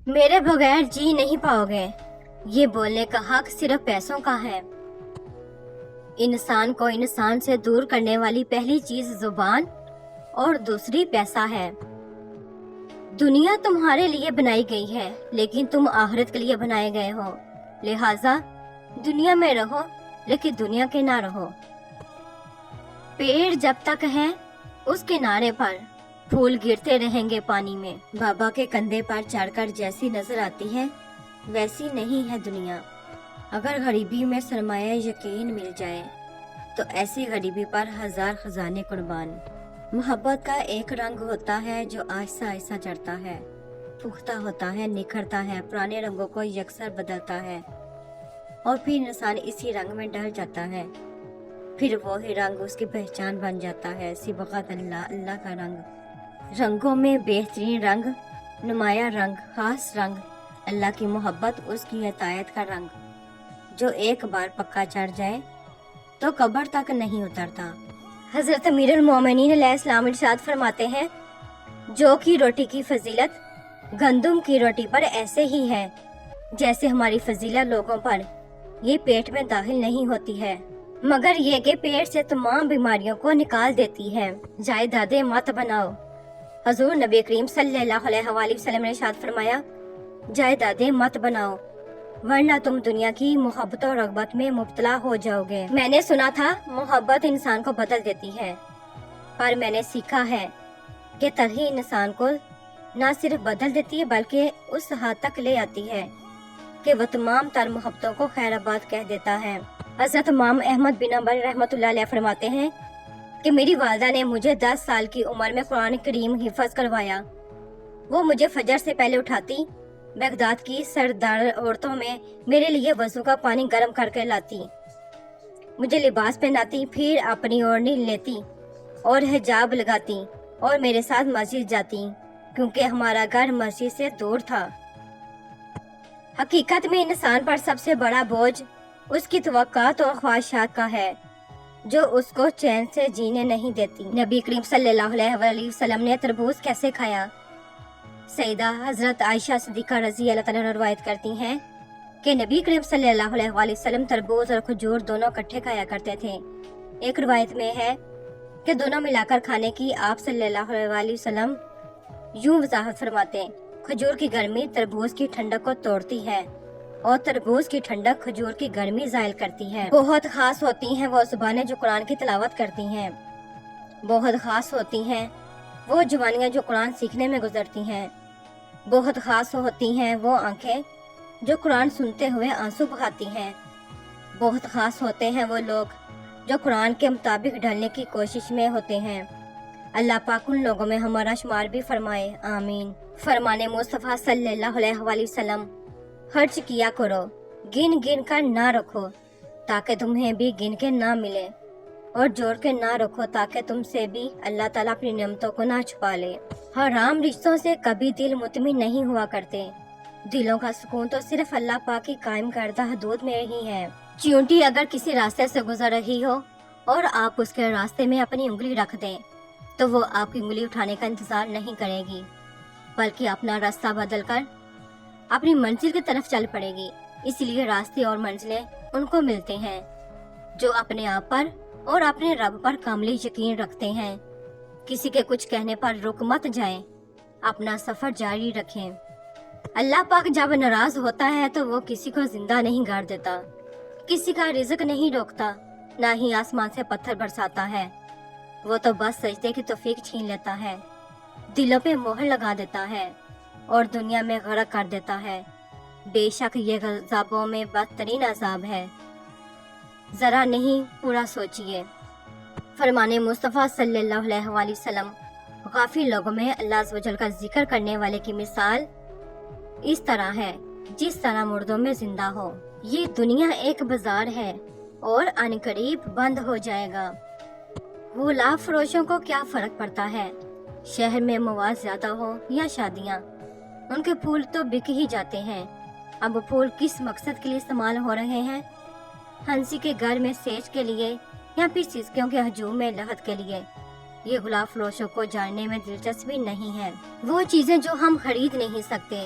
میرے بغیر جی نہیں پاؤ گے، یہ بولنے کا حق صرف پیسوں کا ہے۔ انسان کو انسان سے دور کرنے والی پہلی چیز زبان اور دوسری پیسہ ہے۔ دنیا تمہارے لیے بنائی گئی ہے، لیکن تم آخرت کے لیے بنائے گئے ہو، لہٰذا دنیا میں رہو لیکن دنیا کے نہ رہو۔ پیڑ جب تک ہے اس کنارے پر پھول گرتے رہیں گے پانی میں۔ بابا کے کندھے پر چڑھ کر جیسی نظر آتی ہے ویسی نہیں ہے دنیا۔ اگر غریبی میں سرمایہ یقین مل جائے تو ایسی غریبی پر ہزار خزانے قربان۔ محبت کا ایک رنگ ہوتا ہے جو آہستہ آہستہ چڑھتا ہے، پختہ ہوتا ہے، نکھرتا ہے، پرانے رنگوں کو یکسر بدلتا ہے اور پھر انسان اسی رنگ میں ڈل جاتا ہے۔ پھر وہی رنگ اس کی پہچان بن جاتا ہے، صبغت اللہ، اللہ کا رنگ۔ رنگوں میں بہترین رنگ، نمایاں رنگ، خاص رنگ، اللہ کی محبت، اس کی اطاعت کا رنگ، جو ایک بار پکا چڑھ جائے تو قبر تک نہیں اترتا۔ حضرت امیر المومنین علیہ السلام ارشاد فرماتے ہیں، جو کی روٹی کی فضیلت گندم کی روٹی پر ایسے ہی ہے جیسے ہماری فضیلت لوگوں پر یہ پیٹ میں داخل نہیں ہوتی ہے، مگر یہ کہ پیٹ سے تمام بیماریوں کو نکال دیتی ہے۔ جائیدادیں مت بناؤ۔ حضور نبی کریم صلی اللہ علیہ وآلہ وسلم نے ارشاد فرمایا، جائیدادیں مت بناؤ ورنہ تم دنیا کی محبت اور رغبت میں مبتلا ہو جاؤ گے۔ میں نے سنا تھا محبت انسان کو بدل دیتی ہے، پر میں نے سیکھا ہے کہ ترہی انسان کو نہ صرف بدل دیتی ہے بلکہ اس حد تک لے آتی ہے کہ وہ تمام تر محبتوں کو خیر آباد کہہ دیتا ہے۔ حضرت امام احمد بن حنبل رحمۃ اللہ علیہ فرماتے ہیں کہ میری والدہ نے مجھے 10 سال کی عمر میں قرآن کریم حفظ کروایا۔ وہ مجھے فجر سے پہلے اٹھاتی، بغداد کی سردار عورتوں میں میرے لیے وضو کا پانی گرم کر کے لاتی، مجھے لباس پہناتی، پھر اپنی اوڑھنی لیتی اور حجاب لگاتی اور میرے ساتھ مسجد جاتی، کیونکہ ہمارا گھر مسجد سے دور تھا۔ حقیقت میں انسان پر سب سے بڑا بوجھ اس کی توقعات اور خواہشات کا ہے جو اس کو چین سے جینے نہیں دیتی۔ نبی کریم صلی اللہ علیہ وآلہ وسلم نے تربوز کیسے کھایا؟ سیدہ حضرت عائشہ صدیقہ رضی اللہ تعالیٰ عنہا روایت کرتی ہیں کہ نبی کریم صلی اللہ علیہ وآلہ وسلم تربوز اور کھجور دونوں اکٹھے کھایا کرتے تھے۔ ایک روایت میں ہے کہ دونوں ملا کر کھانے کی آپ صلی اللہ علیہ وآلہ وسلم یوں وضاحت فرماتے ہیں، کھجور کی گرمی تربوز کی ٹھنڈک کو توڑتی ہے اور تربوز کی ٹھنڈک کھجور کی گرمی زائل کرتی ہے۔ بہت خاص ہوتی ہیں وہ زبانیں جو قرآن کی تلاوت کرتی ہیں، بہت خاص ہوتی ہیں وہ جوانیاں جو قرآن سیکھنے میں گزرتی ہیں، بہت خاص ہوتی ہیں وہ آنکھیں جو قرآن سنتے ہوئے آنسو بہاتی ہیں، بہت خاص ہوتے ہیں وہ لوگ جو قرآن کے مطابق ڈھلنے کی کوشش میں ہوتے ہیں۔ اللہ پاک ان لوگوں میں ہمارا شمار بھی فرمائے، آمین۔ فرمان مصطفیٰ صلی اللہ علیہ وآلہ وسلم، خرچ کیا کرو، گن گن کر نہ رکھو تاکہ تمہیں بھی گن کے نہ ملے، اور جوڑ کے نہ رکھو تاکہ تم سے بھی اللہ تعالیٰ اپنی نعمتوں کو نہ چھپا لے۔ حرام رشتوں سے کبھی دل مطمئن نہیں ہوا کرتے، دلوں کا سکون تو صرف اللہ پاک کی قائم کردہ حدود میں ہی ہے۔ چیونٹی اگر کسی راستے سے گزر رہی ہو اور آپ اس کے راستے میں اپنی انگلی رکھ دیں تو وہ آپ کی انگلی اٹھانے کا انتظار نہیں کرے گی، بلکہ اپنا راستہ بدل کر اپنی منزل کی طرف چل پڑے گی۔ اس لیے راستے اور منزلیں ان کو ملتے ہیں جو اپنے آپ پر اور اپنے رب پر کامل یقین رکھتے ہیں۔ کسی کے کچھ کہنے پر رک مت جائیں، اپنا سفر جاری رکھیں۔ اللہ پاک جب ناراض ہوتا ہے تو وہ کسی کو زندہ نہیں گاڑ دیتا، کسی کا رزق نہیں روکتا، نہ ہی آسمان سے پتھر برساتا ہے، وہ تو بس سجدے کی توفیق چھین لیتا ہے، دلوں پہ مہر لگا دیتا ہے اور دنیا میں غرق کر دیتا ہے۔ بے شک یہ عذابوں میں بدترین عذاب ہے، ذرا نہیں پورا سوچئے۔ فرمان مصطفیٰ صلی اللہ علیہ وآلہ وسلم، غافل لوگوں میں اللہ عز و جل کا ذکر کرنے والے کی مثال اس طرح ہے جس طرح مردوں میں زندہ ہو۔ یہ دنیا ایک بازار ہے اور عنقریب بند ہو جائے گا۔ گلاب فروشوں کو کیا فرق پڑتا ہے، شہر میں مواد زیادہ ہو یا شادیاں، ان کے پھول تو بک ہی جاتے ہیں۔ اب پھول کس مقصد کے لیے استعمال ہو رہے ہیں، ہنسی کے گھر میں سیج کے لیے یا پھر سسکیوں کے ہجوم میں لہت کے لیے، یہ گلاب فروشوں کو جاننے میں دلچسپی نہیں ہے۔ وہ چیزیں جو ہم خرید نہیں سکتے،